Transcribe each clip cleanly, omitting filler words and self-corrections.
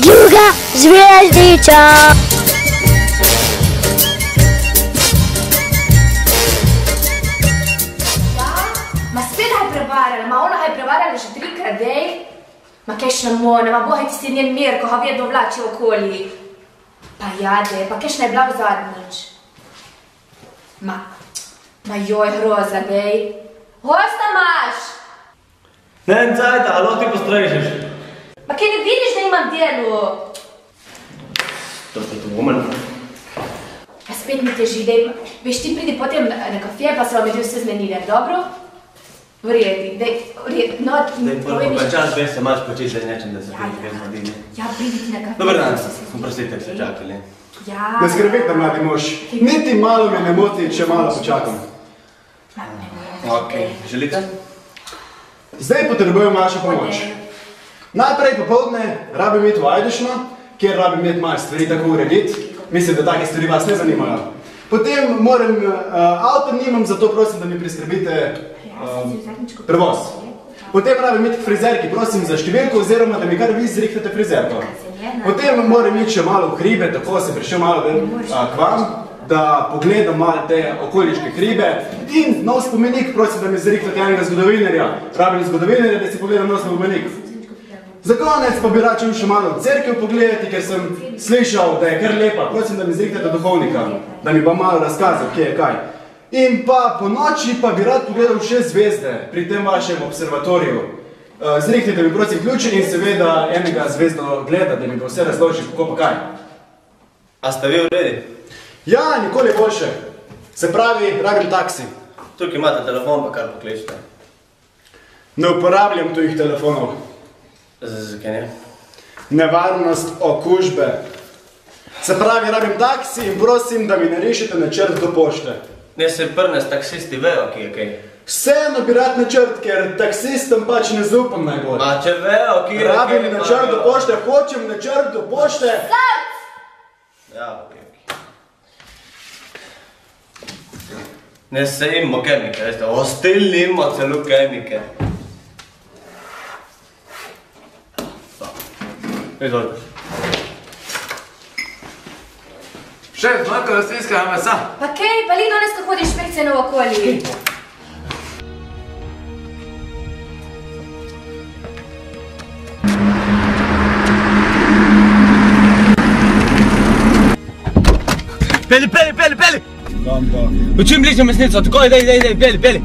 Juga Zvezdica. Ma spet je prevarjala, ma ona je prevarjala že 3-krat, dej. Ma kešna mona, ma boha ti si njen Mirko, ha vedno vlači okoli. Pa jade, pa kešna je bila v zadnjič. Ma joj, groza, dej. Gosta imaš? Ne, cajta, alo ti postrežeš. Ma kaj ne vidiš, da imam delo? To ste tu woman. Ja, spet mi teži, dej. Veš, ti pridi potem na kafe, pa se vam je vse zmenili, dobro? Vredi, dej, vredi, no, Dej, prvo pa čas, veš se imaš početi, da nečem, da se pridi zgodili. Ja, pridi ti na kafe. Dobar dan, oprostite, se čakali. Ja. Ne skrbite, mladi mož. Niti malo me ne moti, če malo počakam. Ok, želite? Zdaj potrebujem vašo pomoč. Najprej popoldne rabim iti v Ajdešno, kjer rabim imeti malo stvari tako urediti. Mislim, da take stvari vas ne zanimajo. Potem moram, avto nimam, zato prosim, da mi priskrbite prevoz. Potem rabim iti k frizerki, prosim za številko, oziroma da mi kar vi zrihtate frizerko. Potem moram iti še malo v hribe, tako sem prišel malo k vam, da pogledam malo te okoliške hribe. In nov spomenik, prosim, da mi zrihtate enega zgodovinarja. Rabim zgodovinarja, da si pogledam nov spomenik. Za konec pa bi rad šel še malo v cerkev pogledati, ker sem slišal, da je kar lepa. Prosim, da mi zrihtate duhovnika, da mi pa malo razkazal, kje je kaj. In pa po noči pa bi rad pogledal še zvezde pri tem vašem observatoriju. Zrihtite mi prosim ključe in seveda enega zvezdo gleda, da mi bo vse razložil, kako pa kaj. A ste vi v redi? Ja, nikoli boljše. Se pravi, rabim taksi. Tukaj imate telefon, pa kar pokličite. Ne uporabljam tujih telefonov. Zakaj ne? Nevarnost okužbe. Se pravi, rabim taksi in prosim, da mi narišete načrt do pošte. Ne se prnes taksisti vejo, ki je kaj. Vseeno bi rad načrt, ker taksistom pač ne zaupam najbolj. A če vejo, ki je kaj. Rabim načrt do pošte, hočem načrt do pošte. Ja, ok. Ne se imamo kemike, veste, ostili imamo celo kemike. Izvolite. Šef, manjka rastlinskega mesa. Pa kaj, pa li danes, ko hodi inšpekcija na okolji? Peli! V čim bližnjo mesnico, takoj, dej, peli!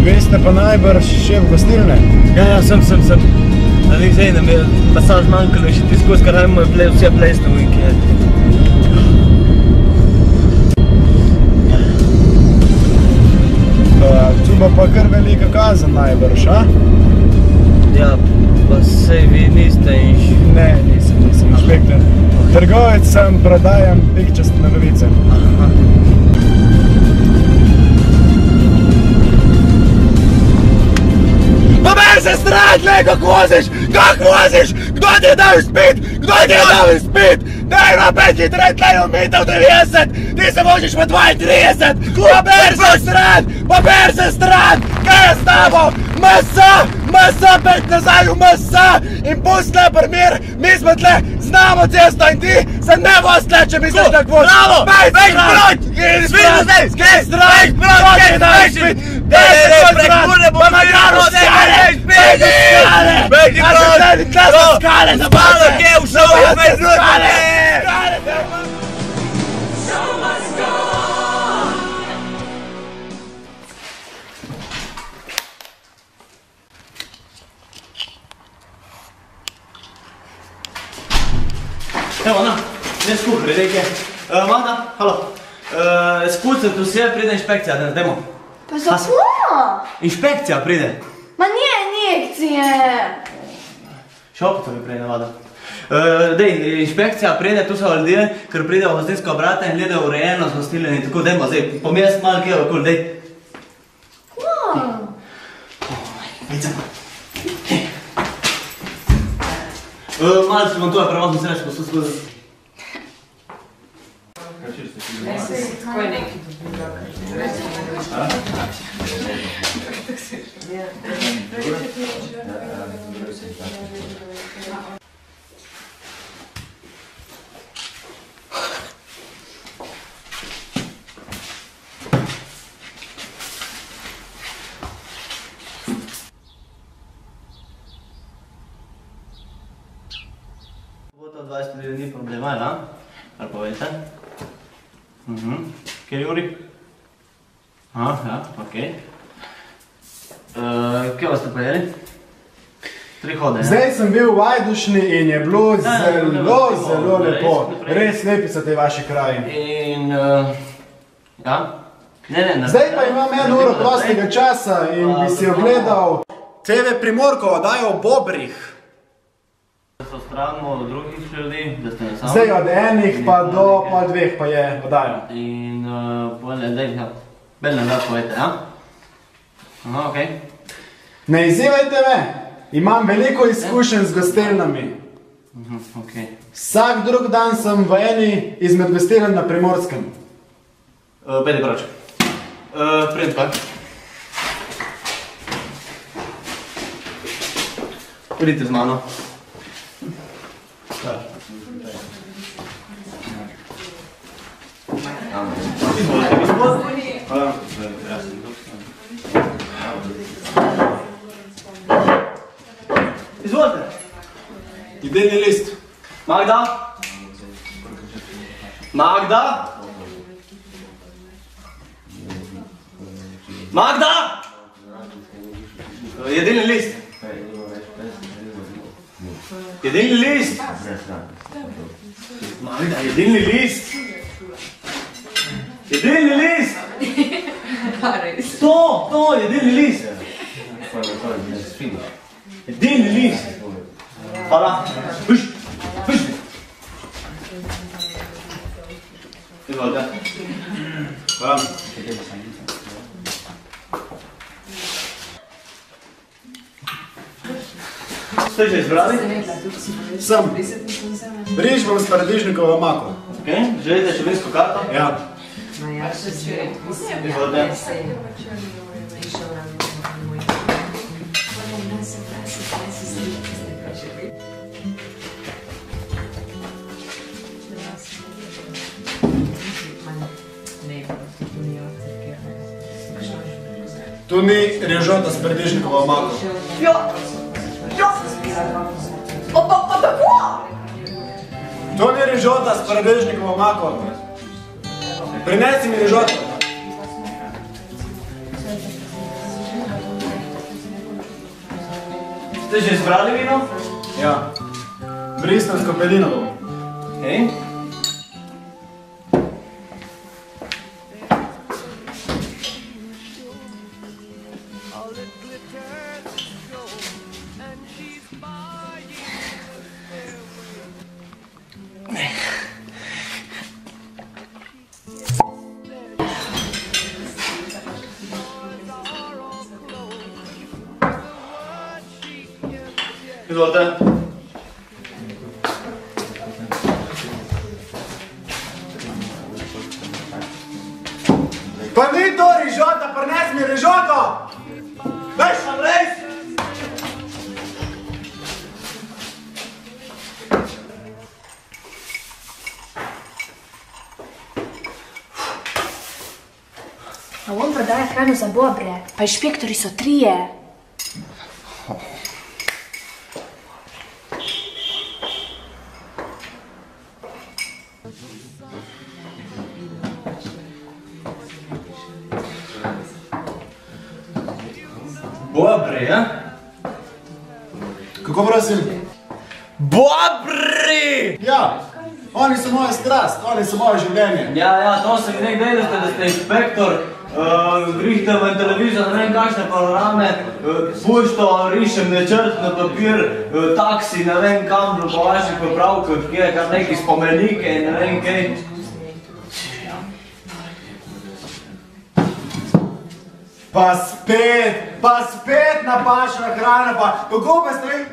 Vi ste pa najbrž šef gostilne? Ja, sem. Ali zdaj nam je pasaž manjkalo še ti skozi, kar najmo je vse plesno vinki. Tu bo pa kar velika kazen najbrž, a? Ja, pa sej vi niste Ne, nisem inšpektor. Trgovec sem, prodajam pikčastne novice. Pa meni se stran, glej, kako voziš, kdo ti je dal spit, daj ima 5 litrov, tlej umitev 90, ti se voziš pa 32, pa ber se stran, kaj je s tabo, masa, pet nazaj v masa in pusti tle primir, mi smo tle, znamo cesto in ti se ne voz tle, če misliš tak voziš. Bravo, bej proti, skaj stran, Evo, na, ne skuhali, reke. Magda, halo. Spucati vse, pride inšpekcija, danes, dajmo. Pa zato? Inšpekcija pride. Ma nije injekcije. Še opet bi prej navada. Dej, inšpekcija pride, tu so ljudje, ker pride v gostinska obrata in gledajo urejeno z gostilne in tako, dajmo, zdaj, pomest malo kje okoli, dej. Vejcem. Malo si vam tole prevozno srečko skozi. Tako je neki dobil. To 20 ljudi ni problema, ja? Ali povejte? Kjer je Juri? Ja, okej. Kje vas ste pojeli? 3 hode, ja? Zdaj sem bil v Ajdušni in je bilo zelo lepo. Res lepi so te vaši kraji. In, ja? Zdaj pa imam 1 uro prostega časa in bi si ogledal TV Primorko, oddajo o bobrih. So stranimo od drugih ljudi, da ste ne sami. Zdaj od enih pa do pol 2 pa je oddajo. In, belne da povete, ja? Aha, okej. Ne izzivajte me, imam veliko izkušenj z gostilnami. Okej. Vsak drug dan sem v eni izmed gostiln na Primorskem. Pejte proč. Pridem tukaj. Pridite z mano. Izvolite. Idejni list. Magda? Magda? Magda? Jedilni list. Jedilni list. Magda, jedilni list. Jedilni list. To, jedilni list. Jedilni list. Hvala. Puš. Izvolite. Hvala. Ste že izbrali? Sem. Riž bom s paradižnikovo omako. Želite še vinsko karto? Ja. Izvolite. Tu ni rižota s paradižnikovo omako. Pa tako? To ni rižota s paradižnikovo omako. Prinesi mi rižoto. Ste že izbrali vino? Ja. Bristolsko pelinovo. Okej. Izvolite. Pa ni to rižota, prinesi mi rižoto! Veš, res! A on prodaja hrano za bobre, pa inšpektori so 3. Bobri, ja? Kako prosim? Bobri! Ja, oni so moja strast, oni so moje življenje. Ja, to se mi nek delite, da ste inšpektor, grihte v televizijo, ne vem kakšne programe, pušto, rišem načrt na papir, taksi, ne vem kam, po vaših popravkah, kje je kar neki spomenike in ne vem kaj. Pa spet napačna hrana, pa kako pa ste?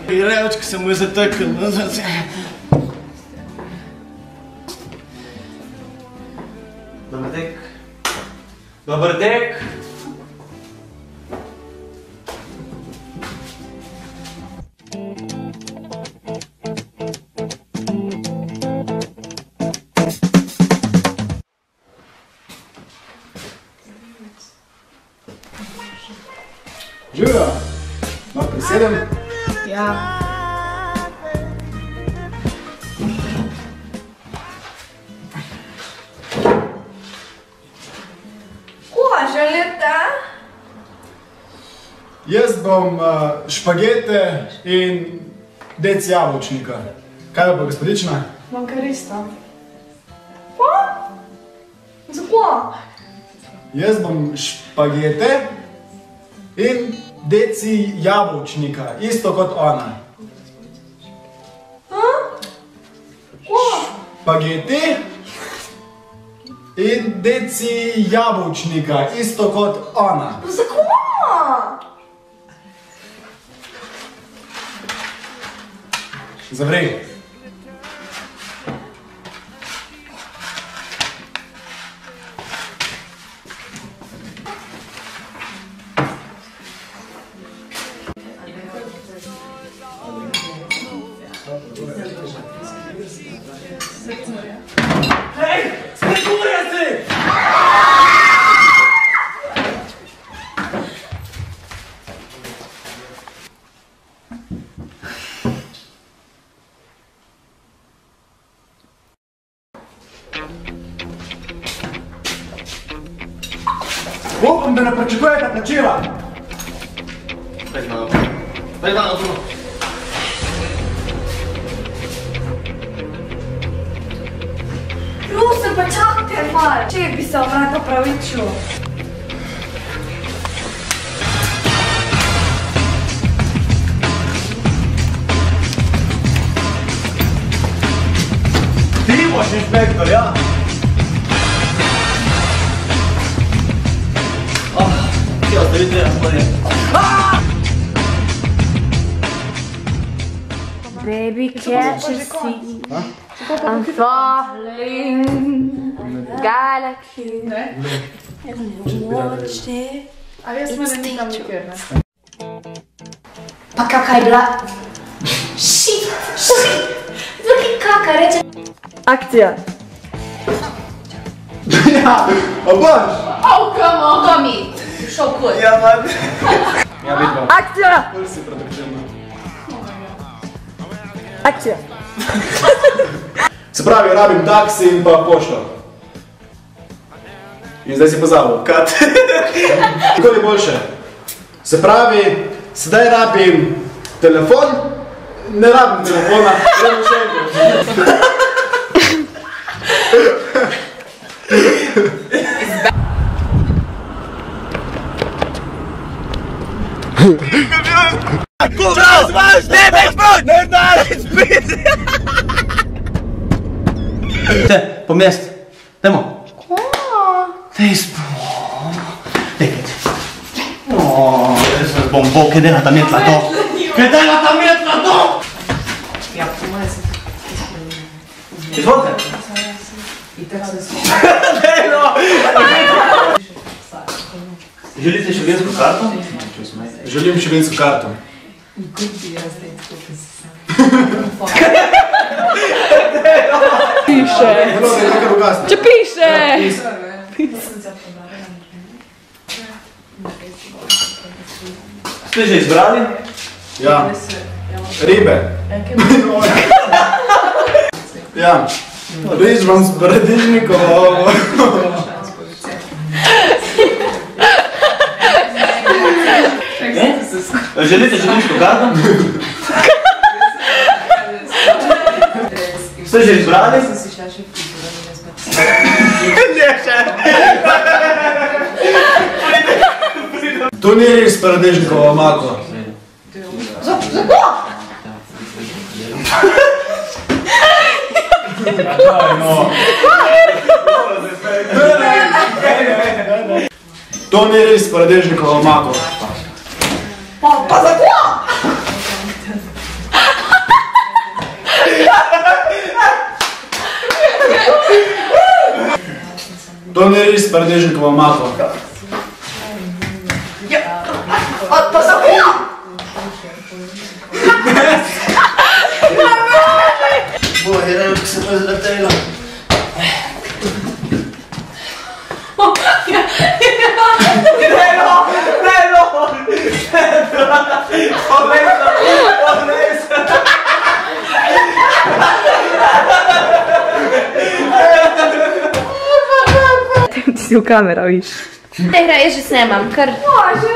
Revčka se mu je zatekl. Dober tek. Dober tek. Živjo, lahko prisedem? Ja. Koga želite? Jaz bom špagete in dec jabolčnika. Kaj bo, gospodična? Bom karista. Pa? Zakaj? Jaz bom špagete in deci jabolčnika, isto kot ona. Špageti in deci jabolčnika, isto kot ona. Zakaj? Zavrej. Hej, sprekurja si! Upam, da ne pričakujete plačila. Pej malo tu. Prosim, pa čakajte malo. Če bi se vam rad opravičil. Ti boš inšpektor, ja? Ti ostavite, gospodin. Baby, can't you see? I'm falling, galaxy. Watch it. Pa kaka je bila? Shit! Zvaki kaka, reče. Akcija. Ja, a boš? Tomi, šel kul. Ja, man. Ja, vidva. Akcija. Bolj si produktivna. Akcija. Se pravi, rabim taksi in pa pošto. In zdaj si pozabil. Kat. Nikoli boljše. Se pravi, sedaj rabim telefon, ne rabim telefona, rabim še enkrat. Čas, vaš, ne več prot! Ne daleč, spit! Te, po mjestu. Dajmo. Dej spod. Dekajte. Jaz vas bom bol, kaj dela ta metla to? Kaj dela ta metla to? Izvolite. Dejno! Želite šovinsko karto? Želim šovinsko karto. Piše. Če piše. Ste že izbrali? Ja. Ribe. Ja. Riž vam s paradižnikom. Želite šovinsko karto? Ste že izbrali? To ni riž s paradižnikovo omako. To ni riž s paradižnikovo omako. Pa zakaj? To ni res pardežnikova mako. To so ja! Boje, revk se me zletela. Ti si v kamera, viš. Ne igra, jaz že snemam, kar... Bože,